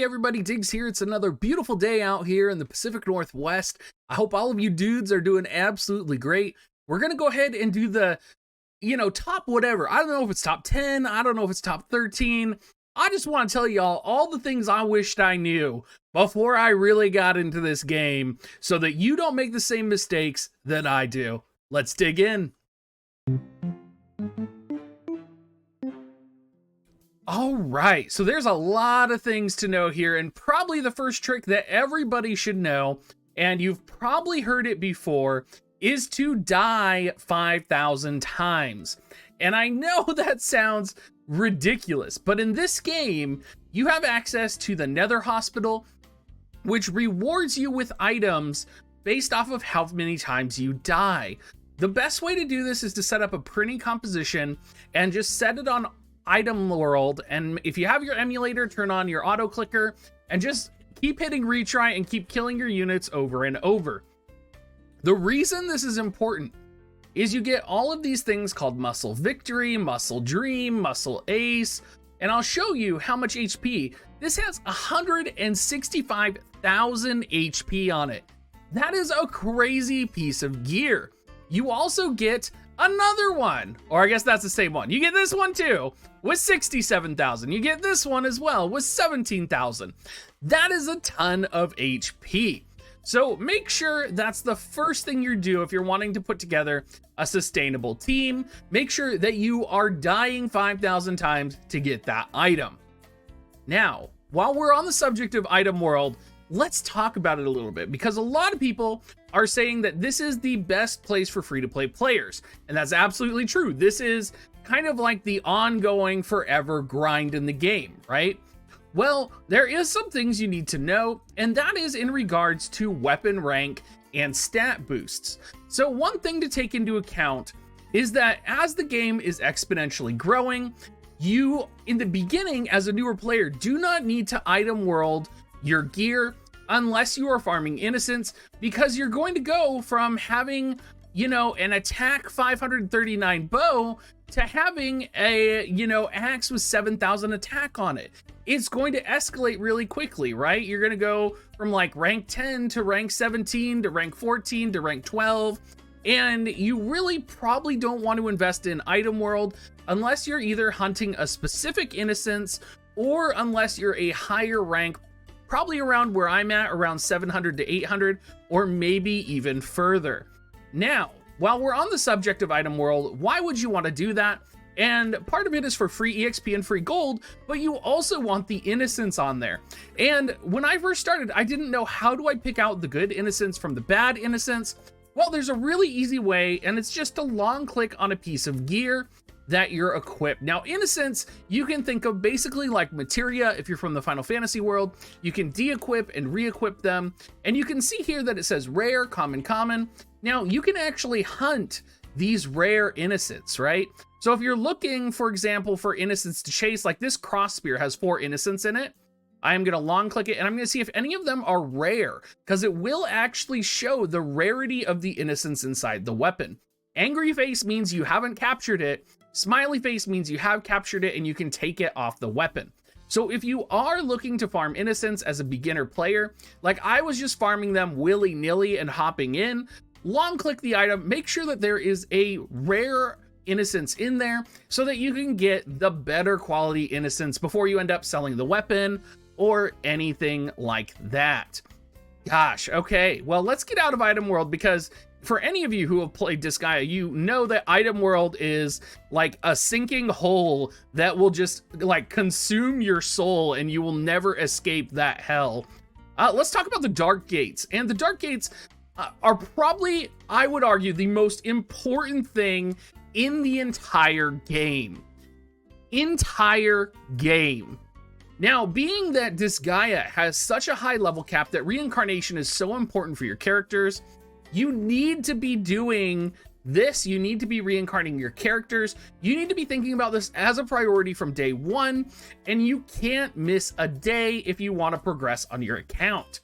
Hey everybody, Diggs here. It's another beautiful day out here in the Pacific Northwest. I hope all of you dudes are doing absolutely great. We're gonna go ahead and do the, top whatever. I don't know if it's top 10, I don't know if it's top 13. I just want to tell y'all all the things I wished I knew before I really got into this game so that you don't make the same mistakes that I do. Let's dig in. All right, so there's a lot of things to know here, and probably the first trick that everybody should know, and you've probably heard it before, is to die 5,000 times. And I know that sounds ridiculous, but in this game, you have access to the Nether Hospital, which rewards you with items based off of how many times you die. The best way to do this is to set up a printing composition and just set it on item world, and if you have your emulator, turn on your auto clicker and just keep hitting retry and keep killing your units over and over. The reason this is important is you get all of these things called muscle victory, muscle dream, muscle ace, and I'll show you how much HP. This has 165,000 HP on it. That is a crazy piece of gear. You also get another one, or I guess that's the same one. You get this one too with 67,000. You get this one as well with 17,000. That is a ton of HP. So make sure that's the first thing you do if you're wanting to put together a sustainable team. Make sure that you are dying 5,000 times to get that item. Now, while we're on the subject of item world, let's talk about it a little bit, because a lot of people are saying that this is the best place for free-to-play players, and that's absolutely true. This is kind of like the ongoing forever grind in the game, right? Well, there is some things you need to know, and that is in regards to weapon rank and stat boosts. So one thing to take into account is that as the game is exponentially growing, you, in the beginning as a newer player, do not need to item world your gear unless you are farming innocence, because you're going to go from having, an attack 539 bow to having a, axe with 7,000 attack on it. It's going to escalate really quickly, right? You're going to go from like rank 10 to rank 17 to rank 14 to rank 12. And you really probably don't want to invest in item world unless you're either hunting a specific innocence or unless you're a higher rank, probably around where I'm at, around 700 to 800, or maybe even further. Now, while we're on the subject of item world, why would you want to do that? And part of it is for free EXP and free gold, but you also want the innocence on there. And when I first started, I didn't know, how do I pick out the good innocence from the bad innocence? Well, there's a really easy way, and it's just a long click on a piece of gear that you're equipped. Now, innocence, you can think of basically like materia. If you're from the Final Fantasy world, you can de-equip and re-equip them. And you can see here that it says rare, common, common. Now, you can actually hunt these rare innocents, right? So if you're looking, for example, for innocents to chase, like this cross spear has 4 innocents in it. I am going to long click it and I'm going to see if any of them are rare, because it will actually show the rarity of the innocents inside the weapon. Angry face means you haven't captured it. Smiley face means you have captured it and you can take it off the weapon. So if you are looking to farm innocents as a beginner player, like I was just farming them willy-nilly and hopping in, long click the item, make sure that there is a rare innocence in there so that you can get the better quality innocence before you end up selling the weapon or anything like that. Gosh, okay, well, let's get out of item world, because for any of you who have played Disgaea, you know that item world is like a sinking hole that will just like consume your soul and you will never escape that hell. Let's talk about the Dark Gates. And the Dark Gates are probably, I would argue, the most important thing in the entire game. Now, being that Disgaea has such a high level cap that reincarnation is so important for your characters, you need to be doing this. You need to be reincarnating your characters. You need to be thinking about this as a priority from day one, and you can't miss a day if you want to progress on your account.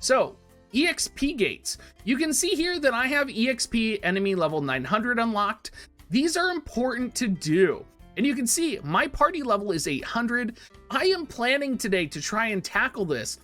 So, EXP gates. You can see here that I have EXP enemy level 900 unlocked. These are important to do. And you can see my party level is 800. I am planning today to try and tackle this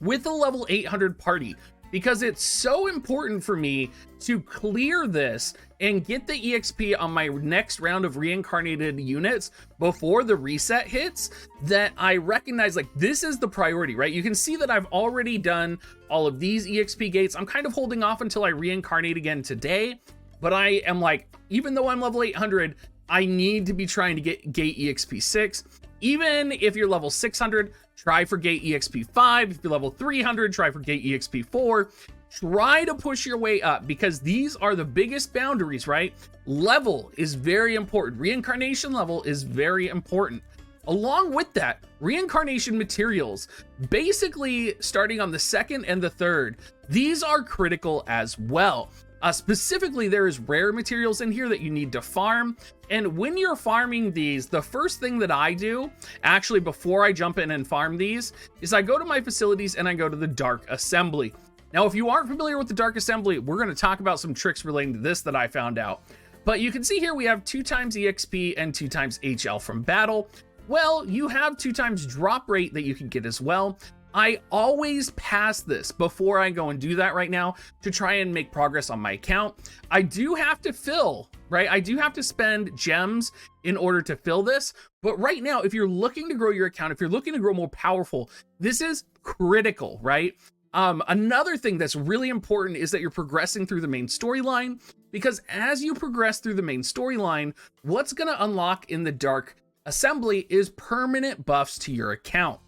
with a level 800 party, because it's so important for me to clear this and get the EXP on my next round of reincarnated units before the reset hits, that I recognize like this is the priority, right? You can see that I've already done all of these EXP gates. I'm kind of holding off until I reincarnate again today, but I am like, even though I'm level 800, I need to be trying to get gate EXP 6. Even if you're level 600, try for gate EXP 5. If you're level 300, try for gate EXP 4. Try to push your way up, because these are the biggest boundaries, right? Level is very important. Reincarnation level is very important. Along with that, reincarnation materials, basically starting on the 2nd and the 3rd, these are critical as well. Specifically, there is rare materials in here that you need to farm. And when you're farming these, the first thing that I do, actually before I jump in and farm these, is I go to my facilities and I go to the Dark Assembly. Now, if you aren't familiar with the Dark Assembly, we're going to talk about some tricks relating to this that I found out. But you can see here we have 2 times EXP and 2 times HL from battle. Well, you have 2 times drop rate that you can get as well. I always pass this before I go and do that right now to try and make progress on my account. I do have to fill, right? I do have to spend gems in order to fill this. But right now, if you're looking to grow your account, if you're looking to grow more powerful, this is critical, right? Another thing that's really important is that you're progressing through the main storyline, because as you progress through the main storyline, what's going to unlock in the Dark Assembly is permanent buffs to your account.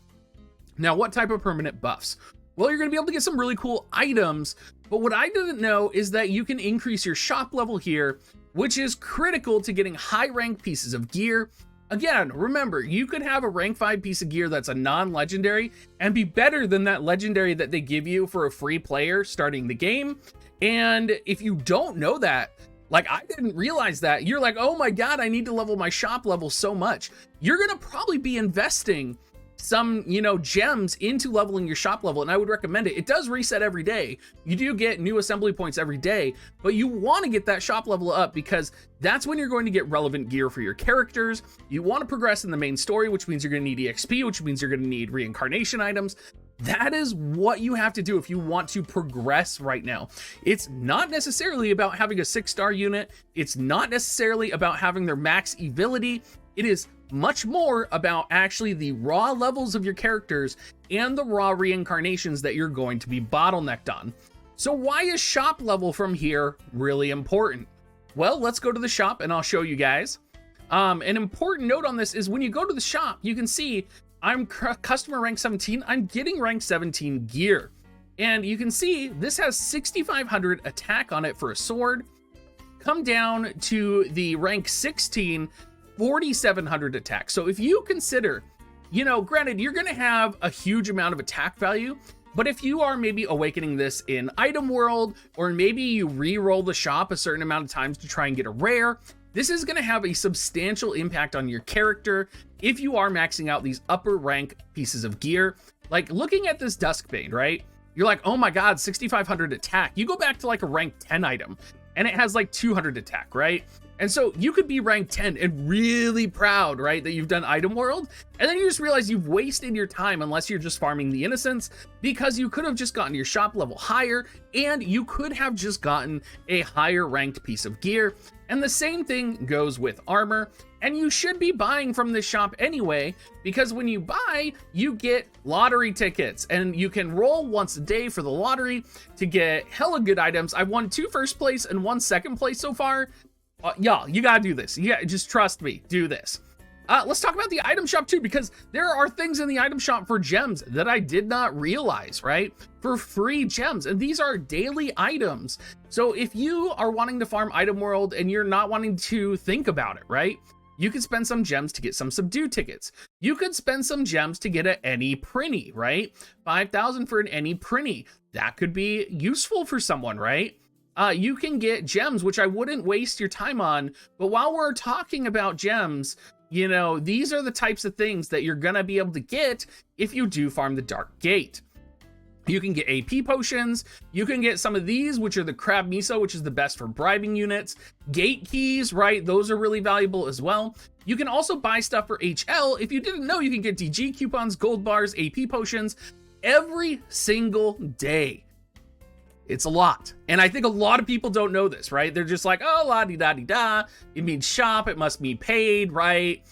Now, what type of permanent buffs? Well, you're going to be able to get some really cool items, but what I didn't know is that you can increase your shop level here, which is critical to getting high rank pieces of gear. Again, remember, you could have a rank 5 piece of gear that's a non-legendary and be better than that legendary that they give you for a free player starting the game. And if you don't know that, like I didn't realize that, you're like, oh my God, I need to level my shop level so much. You're going to probably be investing some, gems into leveling your shop level, and I would recommend it. It does reset every day. You do get new assembly points every day, but you want to get that shop level up, because that's when you're going to get relevant gear for your characters. You want to progress in the main story, which means you're going to need EXP, which means you're going to need reincarnation items. That is what you have to do if you want to progress right now. It's not necessarily about having a 6-star unit. It's not necessarily about having their max evility. It is much more about actually the raw levels of your characters and the raw reincarnations that you're going to be bottlenecked on. So why is shop level from here really important? Well, let's go to the shop and I'll show you guys. An important note on this is when you go to the shop, you can see I'm customer rank 17. I'm getting rank 17 gear. And you can see this has 6,500 attack on it for a sword. Come down to the rank 16, 4,700 attack. So if you consider, granted, you're going to have a huge amount of attack value, but if you are maybe awakening this in item world, or maybe you re-roll the shop a certain amount of times to try and get a rare, this is going to have a substantial impact on your character if you are maxing out these upper rank pieces of gear. Like looking at this Duskbane, right? You're like, oh my God, 6,500 attack. You go back to like a rank 10 item and it has like 200 attack, right? And so you could be rank 10 and really proud, right, that you've done item world. And then you just realize you've wasted your time unless you're just farming the innocents, because you could have just gotten your shop level higher and you could have just gotten a higher ranked piece of gear. And the same thing goes with armor. And you should be buying from this shop anyway, because when you buy, you get lottery tickets and you can roll once a day for the lottery to get hella good items. I've won 2 first place and 1 second place so far. Y'all, you gotta do this. Yeah, just trust me, do this. Let's talk about the item shop too, because there are things in the item shop for gems that I did not realize, right? For free gems, and these are daily items. So if you are wanting to farm item world and you're not wanting to think about it, right? You could spend some gems to get some subdue tickets. You could spend some gems to get an any printy, right? 5,000 for an any printy. That could be useful for someone, right? You can get gems, which I wouldn't waste your time on. But while we're talking about gems, these are the types of things that you're going to be able to get if you do farm the Dark Gate. You can get AP potions. You can get some of these, which are the crab miso, which is the best for bribing units. Gate keys, right? Those are really valuable as well. You can also buy stuff for HL. If you didn't know, you can get DG coupons, gold bars, AP potions every single day. It's a lot. And I think a lot of people don't know this, right? They're just like, oh, la-di-da-di-da. It means shop. It must be paid, right?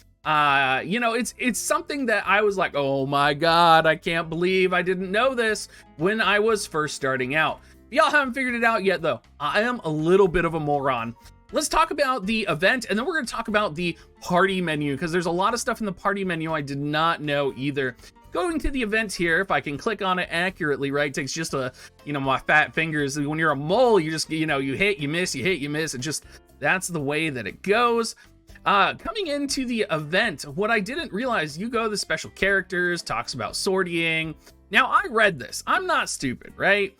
You know, it's something that I was like, oh my God, I can't believe I didn't know this when I was first starting out. Y'all haven't figured it out yet though. I am a little bit of a moron. Let's talk about the event, and then we're going to talk about the party menu, because there's a lot of stuff in the party menu I did not know either. Going to the event here, if I can click on it accurately, right, takes just a, you know, my fat fingers. When you're a mole, you just, you know, you hit, you miss, you hit, you miss. It just, that's the way that it goes. Coming into the event, what I didn't realize, you go to the special characters, talks about sorting. Now, I read this. I'm not stupid, right?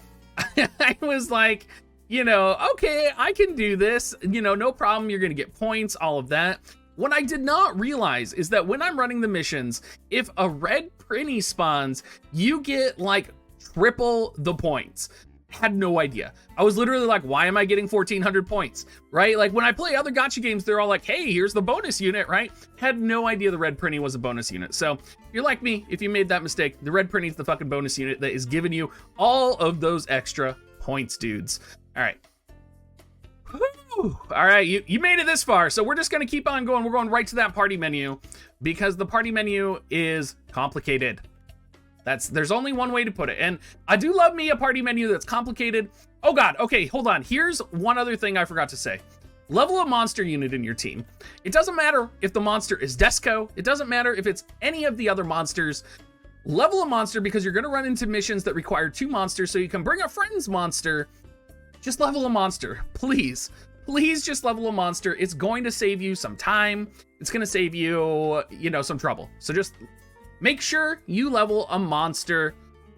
I was like, you know, okay, I can do this. You know, no problem. You're going to get points, all of that. What I did not realize is that when I'm running the missions, if a red prinny spawns, you get like triple the points. Had no idea. I was literally like, why am I getting 1,400 points, right? Like when I play other gacha games, they're all like, hey, here's the bonus unit, right? Had no idea the red prinny was a bonus unit. So if you're like me, if you made that mistake, the red prinny is the fucking bonus unit that is giving you all of those extra points, dudes. All right. Whew. All right, you made it this far, so we're just gonna keep on going. We're going right to that party menu because the party menu is complicated. There's only one way to put it, and I do love me a party menu that's complicated. Oh God, okay, hold on. Here's one other thing I forgot to say. Level a monster unit in your team. It doesn't matter if the monster is Desco. It doesn't matter if it's any of the other monsters. Level a monster because you're gonna run into missions that require 2 monsters, so you can bring a friend's monster. Just level a monster, please. Please just level a monster. It's going to save you some time. It's going to save you, you know, some trouble. So just make sure you level a monster.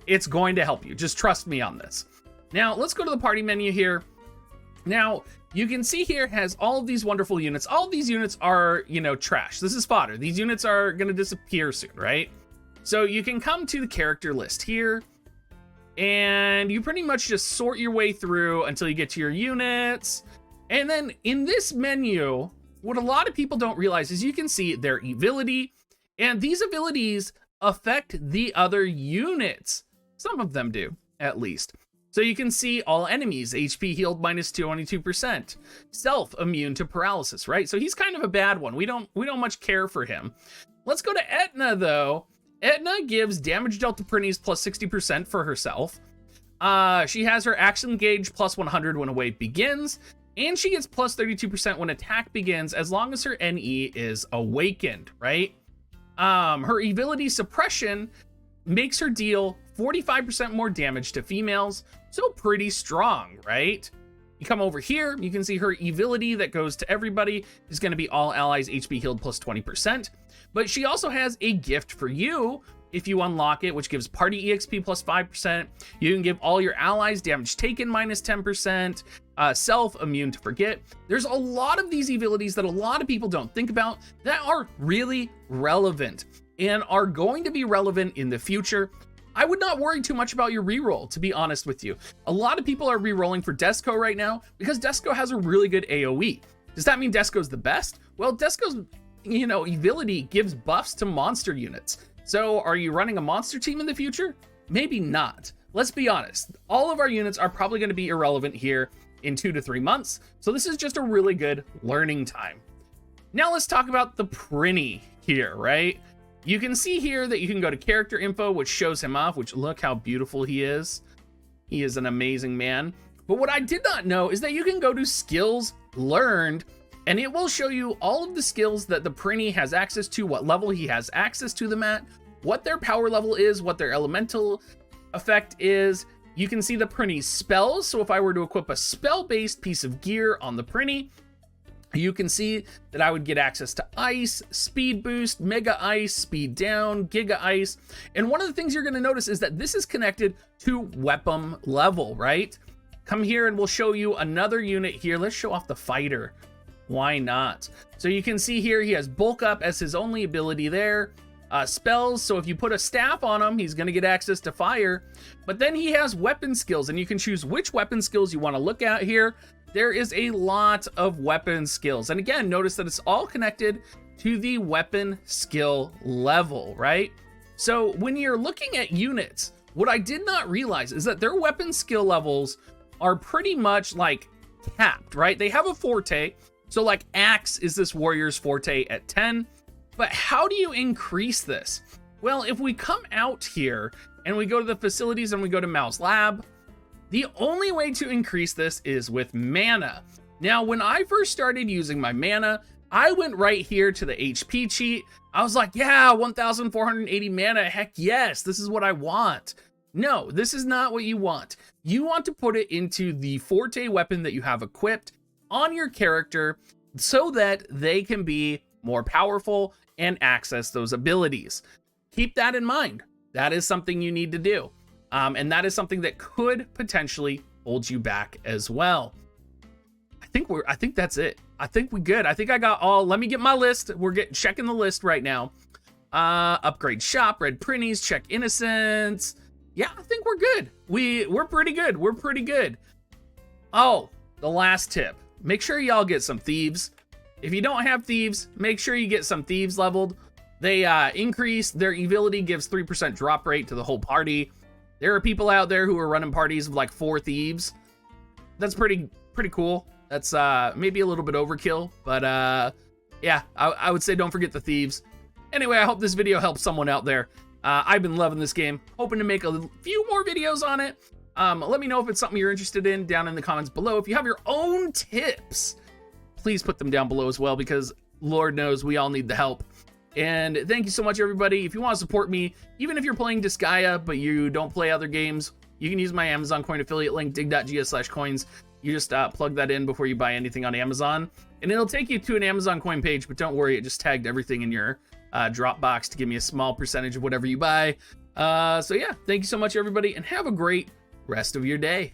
It's going to help you. Just trust me on this. Now, let's go to the party menu here. Now, you can see here it has all of these wonderful units. All of these units are, you know, trash. This is fodder. These units are going to disappear soon, right? So you can come to the character list here. And you pretty much just sort your way through until you get to your units. And then in this menu, what a lot of people don't realize is you can see their ability, and these abilities affect the other units. Some of them do, at least. So you can see all enemies, HP healed minus 22%, self immune to paralysis, right? So he's kind of a bad one. We don't much care for him. Let's go to Etna though. Etna gives damage dealt to Prinnies plus 60% for herself. She has her action gauge plus 100 when a wave begins, and she gets plus 32% when attack begins as long as her NE is awakened, right? Her ability suppression makes her deal 45% more damage to females, so pretty strong, right? You come over here, you can see her ability that goes to everybody is going to be all allies HP healed plus 20%. But she also has a gift for you if you unlock it, which gives party EXP plus 5%. You can give all your allies damage taken minus 10%, self immune to forget. There's a lot of these abilities that a lot of people don't think about that are really relevant and are going to be relevant in the future. I would not worry too much about your reroll, to be honest with you. A lot of people are rerolling for Desco right now because Desco has a really good AoE. Does that mean Desco's the best? Well, Desco's, you know, ability gives buffs to monster units. So are you running a monster team in the future? Maybe not. Let's be honest. All of our units are probably going to be irrelevant here in 2 to 3 months. So this is just a really good learning time. Now let's talk about the Prinny here, right? You can see here that you can go to character info, which shows him off, which look how beautiful he is. He is an amazing man. But what I did not know is that you can go to skills learned, and it will show you all of the skills that the Prinny has access to, what level he has access to them at, what their power level is, what their elemental effect is. You can see the Prinny's spells. So if I were to equip a spell-based piece of gear on the Prinny, you can see that I would get access to ice, speed boost, mega ice, speed down, giga ice. And one of the things you're going to notice is that this is connected to weapon level, right? Come here and we'll show you another unit here. Let's show off the fighter. Why not? So you can see here he has bulk up as his only ability there. spells. So if you put a staff on him, he's going to get access to fire. But then he has weapon skills, and you can choose which weapon skills you want to look at here. There is a lot of weapon skills. And again, notice that it's all connected to the weapon skill level, right? So when you're looking at units, what I did not realize is that their weapon skill levels are pretty much like capped, right? They have a forte. So like axe is this warrior's forte at 10. But how do you increase this? Well, if we come out here and we go to the facilities and we go to Mouse Lab, the only way to increase this is with mana. Now, when I first started using my mana, I went right here to the HP cheat. I was like, yeah, 1,480 mana, heck yes, this is what I want. No, this is not what you want. You want to put it into the forte weapon that you have equipped on your character so that they can be more powerful and access those abilities. Keep that in mind. That is something you need to do. And that is something that could potentially hold you back as well. I think that's it. I think we good. I think I got all. Let me get my list. We're checking the list right now. Upgrade shop, red printies, check innocence. Yeah, I think we're good. We're pretty good. We're pretty good. Oh, the last tip. Make sure y'all get some thieves. If you don't have thieves, make sure you get some thieves leveled. They increase their evility, gives 3% drop rate to the whole party. There are people out there who are running parties of like 4 thieves. That's pretty cool. That's maybe a little bit overkill, but yeah, I would say don't forget the thieves. Anyway, I hope this video helps someone out there. I've been loving this game, hoping to make a few more videos on it. Let me know if it's something you're interested in down in the comments below. If you have your own tips, please put them down below as well, because Lord knows we all need the help. And thank you so much, everybody. If you want to support me, even if you're playing Disgaea, but you don't play other games, you can use my Amazon coin affiliate link, dig.gs/coins. You just plug that in before you buy anything on Amazon, and it'll take you to an Amazon coin page, but don't worry, it just tagged everything in your Dropbox to give me a small percentage of whatever you buy. So yeah, thank you so much, everybody, and have a great rest of your day.